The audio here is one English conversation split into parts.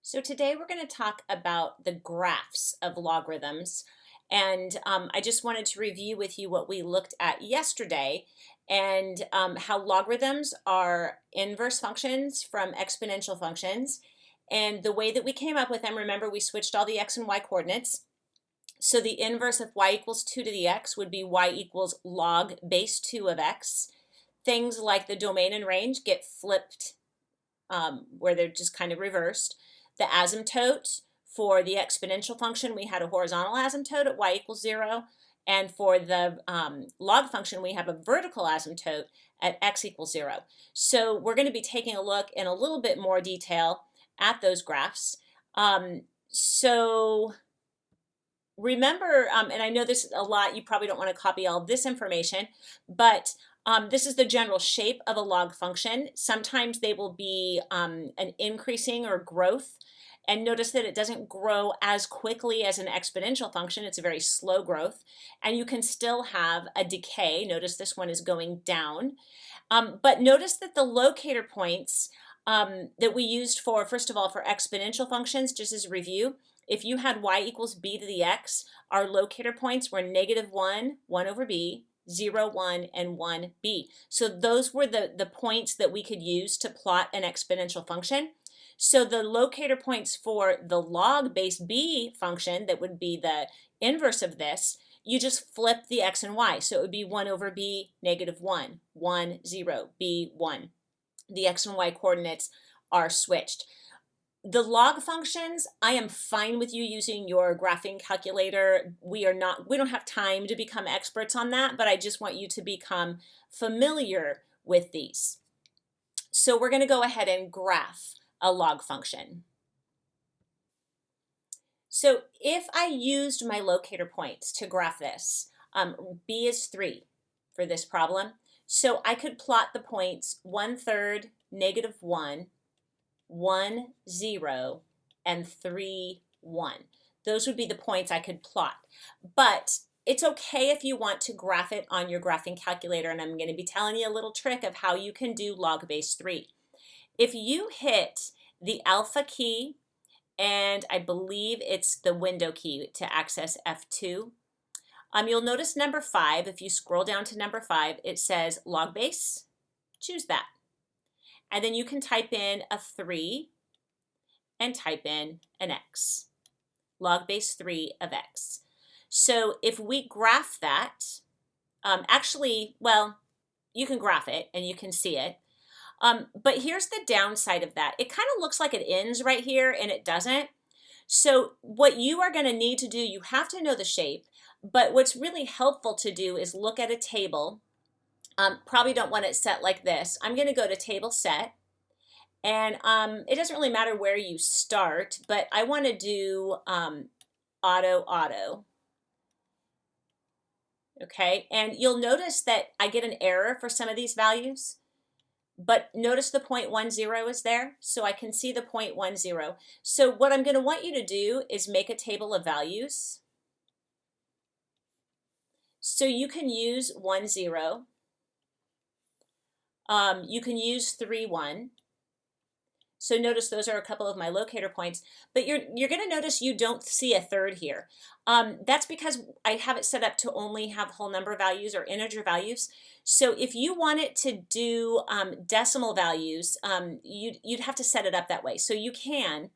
So today we're going to talk about the graphs of logarithms. And I just wanted to review with you what we looked at yesterday and how logarithms are inverse functions from exponential functions. And the way that we came up with them, remember we switched all the x and y coordinates. So the inverse of y equals 2 to the x would be y equals log base 2 of x. Things like the domain and range get flipped where they're just kind of reversed. The asymptote for the exponential function, we had a horizontal asymptote at y equals 0. And for the log function, we have a vertical asymptote at x equals 0. So we're going to be taking a look in a little bit more detail at those graphs. So remember, and I know this is a lot, you probably don't want to copy all of this information, but this is the general shape of a log function. Sometimes they will be an increasing or growth. And notice that it doesn't grow as quickly as an exponential function. It's a very slow growth. And you can still have a decay. Notice this one is going down. But notice that the locator points that we used for, first of all, for exponential functions, just as a review, if you had y equals b to the x, our locator points were -1, 1 over b, 0, 1, and 1b. So those were the points that we could use to plot an exponential function. So the locator points for the log base b function, that would be the inverse of this, you just flip the x and y. So it would be 1 over b, -1, 1, 0, b, 1. The x and y coordinates are switched. The log functions, I am fine with you using your graphing calculator. We don't have time to become experts on that, but I just want you to become familiar with these. So we're going to go ahead and graph a log function. So if I used my locator points to graph this, b is 3 for this problem. So I could plot the points 1/3, -1, 1, 0, and 3, 1. Those would be the points I could plot. But it's okay if you want to graph it on your graphing calculator, and I'm going to be telling you a little trick of how you can do log base 3. If you hit the alpha key, and I believe it's the window key to access F2, you'll notice number 5. If you scroll down to number 5, it says log base. Choose that. And then you can type in a 3 and type in an x. Log base 3 of x. So if we graph that, actually, well, you can graph it and you can see it. But here's the downside of that. It kind of looks like it ends right here and it doesn't. So what you are going to need to do, you have to know the shape, but what's really helpful to do is look at a table. Probably don't want it set like this. I'm going to go to table set, and it doesn't really matter where you start, but I want to do auto. Okay, and you'll notice that I get an error for some of these values. But notice the 0.10 is there, so I can see the 0.10. So what I'm going to want you to do is make a table of values. So you can use 1, 0. You can use 3, 1. So notice those are a couple of my locator points, but you're going to notice you don't see a third here. That's because I have it set up to only have whole number values or integer values. So if you want it to do decimal values, you'd have to set it up that way. So you can,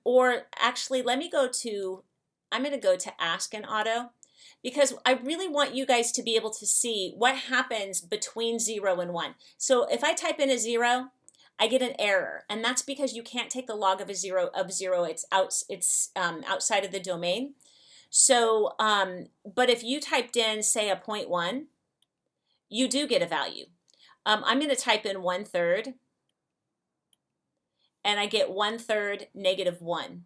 or actually let me go to, I'm going to go to ask in auto, because I really want you guys to be able to see what happens between 0 and 1. So if I type in a 0, I get an error, and that's because you can't take the log of a 0 of 0. It's outside of the domain. So, but if you typed in, say, a 0.1, you do get a value. I'm going to type in 1/3, and I get 1/3 -1.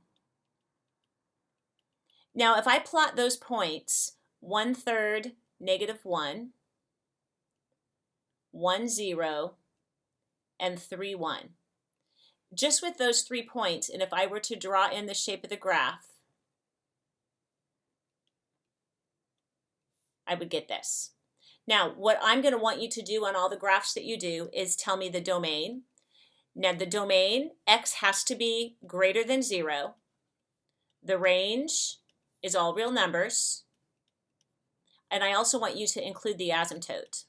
Now, if I plot those points, 1/3 -1, 1, 0, and 3, 1. Just with those 3 points, and if I were to draw in the shape of the graph, I would get this. Now, what I'm going to want you to do on all the graphs that you do is tell me the domain. Now the domain, x has to be greater than 0. The range is all real numbers. And I also want you to include the asymptote.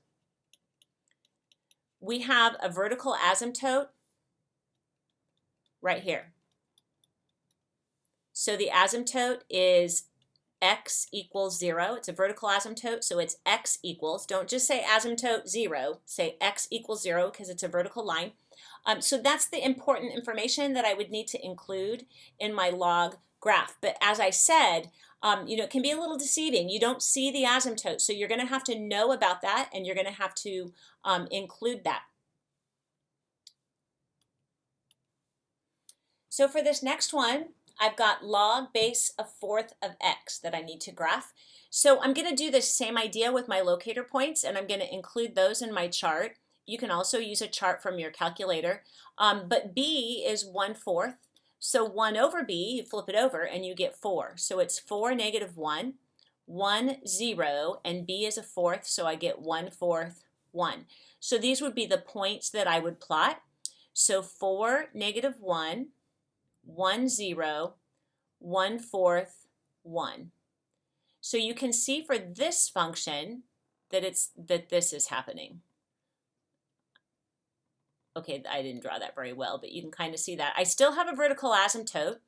We have a vertical asymptote right here. So the asymptote is x equals 0. It's a vertical asymptote, so it's x equals. Don't just say asymptote 0. Say x equals 0 because it's a vertical line. So that's the important information that I would need to include in my log graph. But as I said, it can be a little deceiving. You don't see the asymptote, so you're going to have to know about that, and you're going to have to include that. So for this next one, I've got log base of 4th of x that I need to graph. So I'm going to do the same idea with my locator points, and I'm going to include those in my chart. You can also use a chart from your calculator, but b is 1/4. So 1 over b, you flip it over and you get 4. So it's 4, negative 1, 1, 0, and b is a 4th, so I get 1/4, 1. So these would be the points that I would plot. So 4, negative 1, 1, 0, 1/4, 1. So you can see for this function that this is happening. Okay, I didn't draw that very well, but you can kind of see that. I still have a vertical asymptote.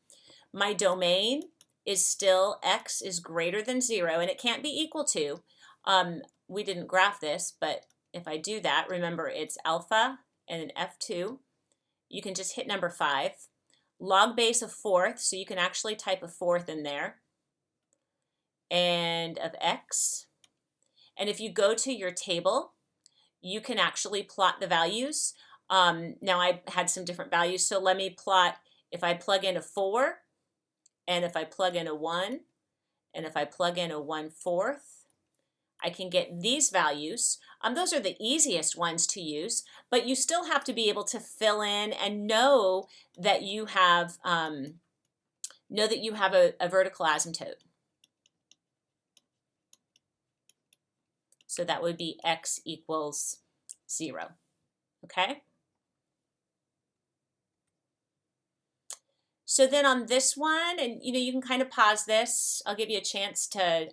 My domain is still x is greater than 0, and it can't be equal to. We didn't graph this, but if I do that, remember it's alpha and an F2. You can just hit number 5. Log base of 4th, so you can actually type a 4th in there, and of x. And if you go to your table, you can actually plot the values. Now I had some different values, so let me plot if I plug in a 4, and if I plug in a 1, and if I plug in a 1/4, I can get these values. Those are the easiest ones to use, but you still have to be able to fill in and know that you have a vertical asymptote. So that would be x equals 0. Okay? So then on this one, and you can kind of pause this. I'll give you a chance to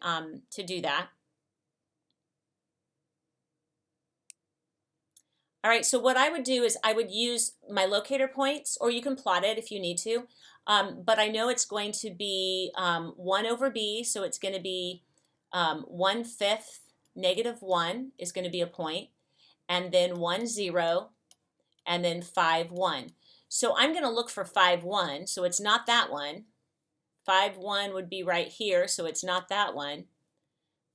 do that. All right, so what I would do is I would use my locator points, or you can plot it if you need to, but I know it's going to be 1 over b, so it's going to be 1/5, negative 1 is going to be a point, and then 1, 0, and then 5, 1. So I'm going to look for 5, 1, so it's not that one. 5, 1 would be right here, so it's not that one.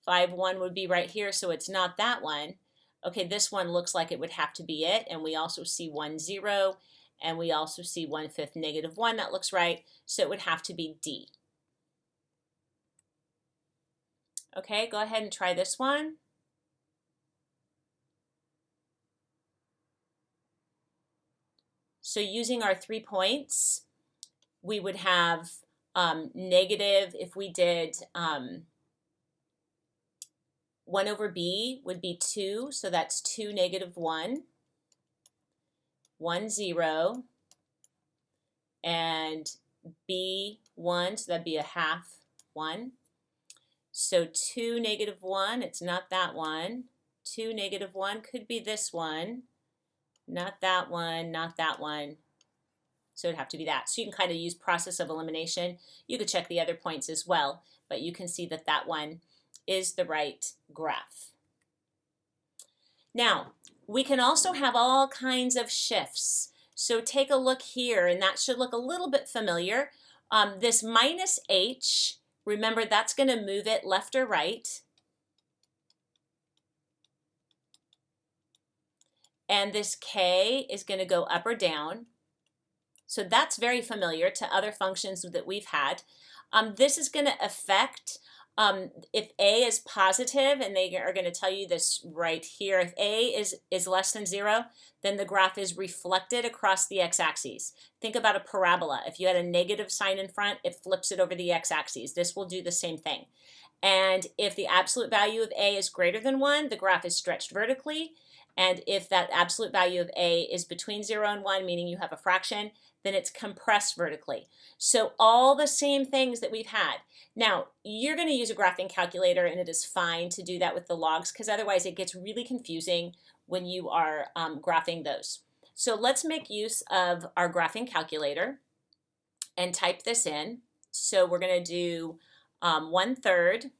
5, 1 would be right here, so it's not that one. Okay, this one looks like it would have to be it, and we also see 1, 0, and we also see 1/5, negative 1. That looks right, so it would have to be D. Okay, go ahead and try this one. So using our 3 points, we would have negative, if we did 1 over b would be 2, so that's 2, negative 1, 1, 0, and b 1, so that'd be a half 1. So 2, negative 1, it's not that one. 2, negative 1 could be this one. Not that one, not that one. So it'd have to be that. So you can kind of use process of elimination. You could check the other points as well, but you can see that that one is the right graph. Now, we can also have all kinds of shifts. So take a look here, and that should look a little bit familiar. This minus h, remember that's going to move it left or right. And this k is going to go up or down. So that's very familiar to other functions that we've had. This is going to affect if a is positive, and they are going to tell you this right here. If a is less than 0, then the graph is reflected across the x-axis. Think about a parabola. If you had a negative sign in front, it flips it over the x-axis. This will do the same thing. And if the absolute value of a is greater than 1, the graph is stretched vertically. And if that absolute value of a is between 0 and 1, meaning you have a fraction, then it's compressed vertically. So all the same things that we've had. Now, you're going to use a graphing calculator, and it is fine to do that with the logs, because otherwise it gets really confusing when you are graphing those. So let's make use of our graphing calculator and type this in. So we're going to do 1/3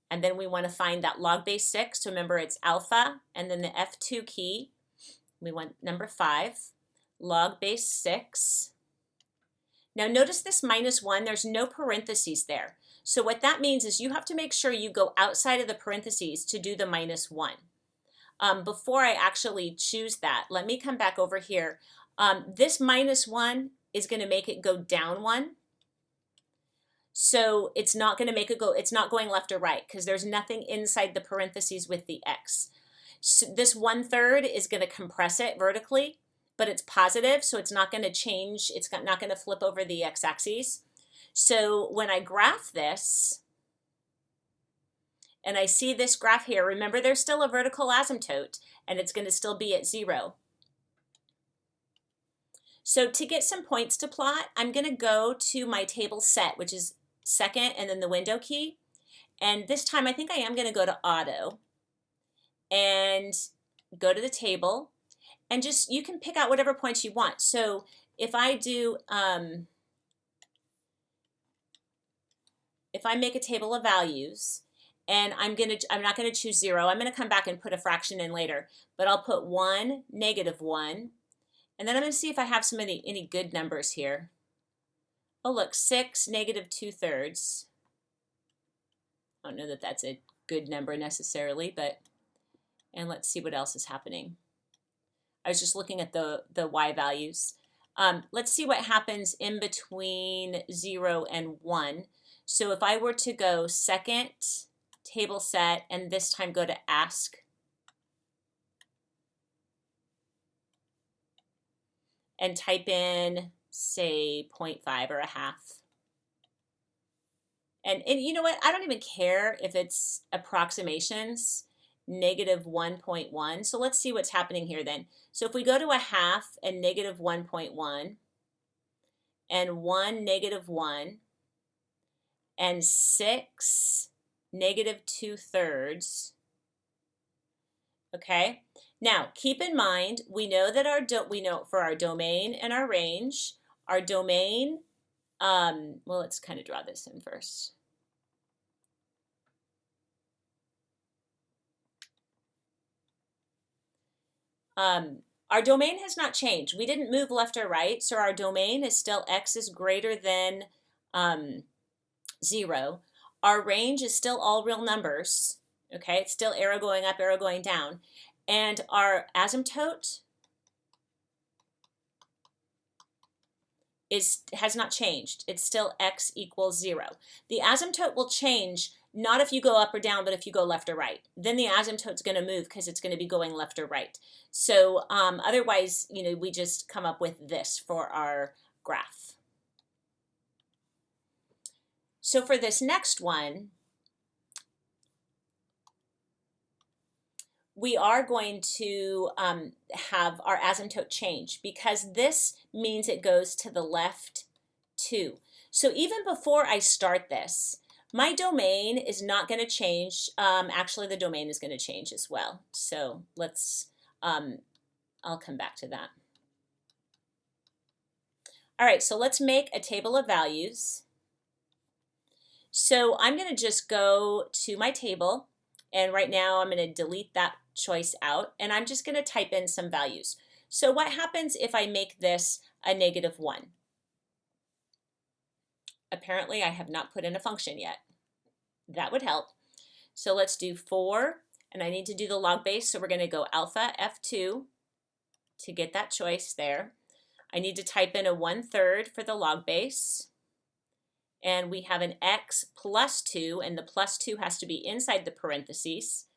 and then we want to find that log base 6. So remember, it's alpha and then the F2 key. We want number 5, log base 6. Now notice this -1, there's no parentheses there. So what that means is you have to make sure you go outside of the parentheses to do the -1. Before I actually choose that, let me come back over here. This -1 is going to make it go down 1. So it's not going to make it go, it's not going left or right because there's nothing inside the parentheses with the x. So this 1/3 is going to compress it vertically, but it's positive, so it's not going to change, it's not going to flip over the x-axis. So when I graph this, and I see this graph here, remember there's still a vertical asymptote, and it's going to still be at 0. So to get some points to plot, I'm going to go to my table set, which is second and then the window key. And this time I think I am going to go to auto and go to the table, and just, you can pick out whatever points you want. So if I do, if I make a table of values, and I'm not going to choose 0. I'm going to come back and put a fraction in later, but I'll put 1, -1, and then I'm going to see if I have any good numbers here. Oh look, 6, -2/3. I don't know that that's a good number necessarily, but, and let's see what else is happening. I was just looking at the y values. Let's see what happens in between 0 and 1. So if I were to go second, table set, and this time go to ask, and type in, say, 0.5 or 1/2. And you know what? I don't even care if it's approximations, -1.1. So let's see what's happening here then. So if we go to 1/2 and -1.1, and 1, -1, and 6, -2/3. Okay. Now keep in mind, we know that we know for our domain and our range, our domain. Well, let's kind of draw this in first. Our domain has not changed. We didn't move left or right, so our domain is still x is greater than 0. Our range is still all real numbers. Okay, it's still arrow going up, arrow going down. And our asymptote has not changed. It's still x equals 0. The asymptote will change not if you go up or down, but if you go left or right. Then the asymptote's going to move because it's going to be going left or right. So otherwise, you know, we just come up with this for our graph. So for this next one, we are going to have our asymptote change because this means it goes to the left 2. So even before I start this, my domain is not going to change. Actually, the domain is going to change as well. So let's, I'll come back to that. All right, so let's make a table of values. So I'm going to just go to my table, and right now I'm going to delete that choice out, and I'm just going to type in some values. So what happens if I make this a -1? Apparently I have not put in a function yet. That would help. So let's do 4, and I need to do the log base, so we're going to go alpha F2 to get that choice there. I need to type in a 1/3 for the log base, and we have an x plus 2, and the plus 2 has to be inside the parentheses.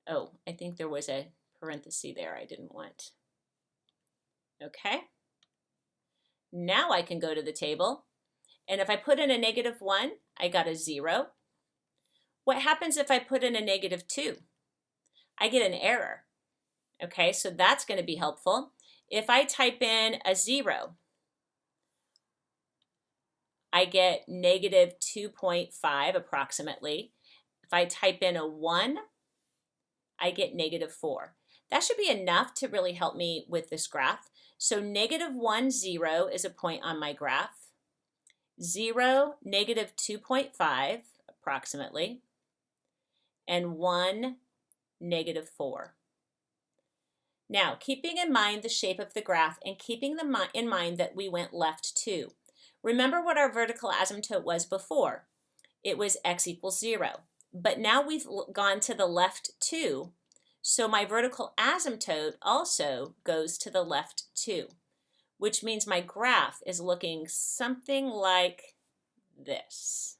Oh, I think there was a parenthesis there I didn't want. Okay. Now I can go to the table, and if I put in a -1, I got a 0. What happens if I put in a -2? I get an error. Okay, so that's going to be helpful. If I type in a 0, I get -2.5 approximately. If I type in a 1, I get -4. That should be enough to really help me with this graph. So -1, 0 is a point on my graph. 0, -2.5 approximately, and 1, -4. Now, keeping in mind the shape of the graph and keeping in mind that we went left 2. Remember what our vertical asymptote was before. It was x equals 0. But now we've gone to the left 2, so my vertical asymptote also goes to the left 2, which means my graph is looking something like this.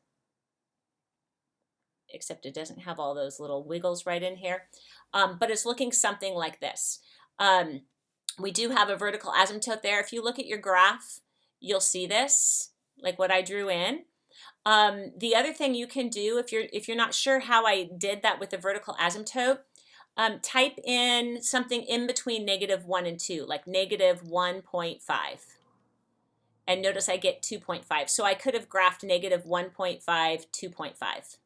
Except it doesn't have all those little wiggles right in here, but it's looking something like this. We do have a vertical asymptote there. If you look at your graph, you'll see this, like what I drew in. The other thing you can do, if you're not sure how I did that with the vertical asymptote, type in something in between -1 and 2, like -1.5. And notice I get 2.5. So I could have graphed -1.5, 2.5.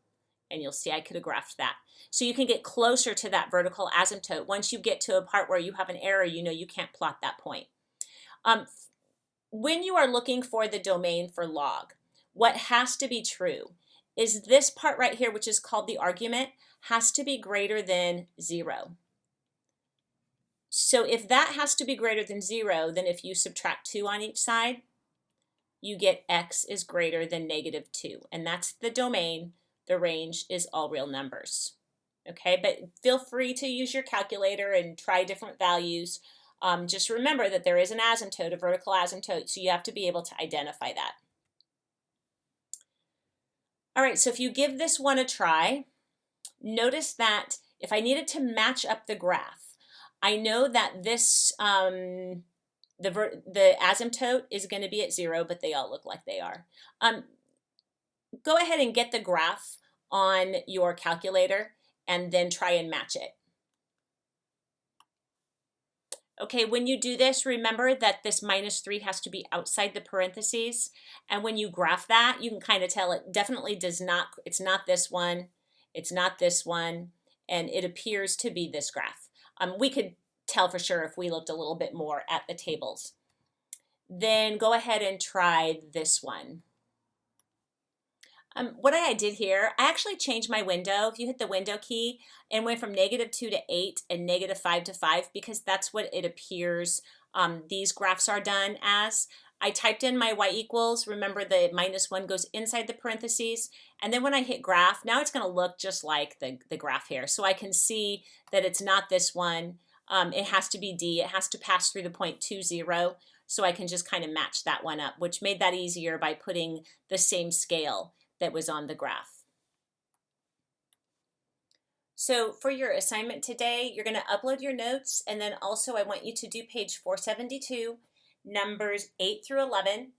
And you'll see I could have graphed that. So you can get closer to that vertical asymptote. Once you get to a part where you have an error, you know you can't plot that point. When you are looking for the domain for log, what has to be true is this part right here, which is called the argument, has to be greater than 0. So if that has to be greater than 0, then if you subtract 2 on each side, you get x is greater than -2. And that's the domain. The range is all real numbers. Okay, but feel free to use your calculator and try different values. Just remember that there is an asymptote, a vertical asymptote, so you have to be able to identify that. All right, so if you give this one a try, notice that if I needed to match up the graph, I know that this, the asymptote is going to be at 0, but they all look like they are. Go ahead and get the graph on your calculator and then try and match it. Okay, when you do this, remember that this -3 has to be outside the parentheses. And when you graph that, you can kind of tell it definitely does not, it's not this one, it's not this one, and it appears to be this graph. We could tell for sure if we looked a little bit more at the tables. Then go ahead and try this one. What I did here, I actually changed my window. If you hit the window key, and went from -2 to 8 and -5 to 5, because that's what it appears these graphs are done as. I typed in my y equals. Remember the -1 goes inside the parentheses. And then when I hit graph, now it's going to look just like the graph here. So I can see that it's not this one. It has to be D. It has to pass through the point 2, 0. So I can just kind of match that one up, which made that easier by putting the same scale that was on the graph. So for your assignment today, you're going to upload your notes, and then also I want you to do page 472, numbers 8 through 11.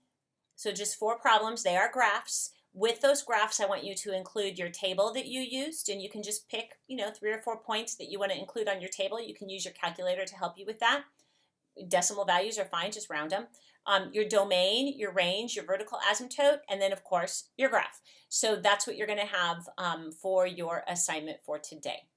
So just 4 problems. They are graphs. With those graphs, I want you to include your table that you used, and you can just pick, 3 or 4 points that you want to include on your table. You can use your calculator to help you with that. Decimal values are fine, just round them. Your domain, your range, your vertical asymptote, and then of course your graph. So that's what you're going to have for your assignment for today.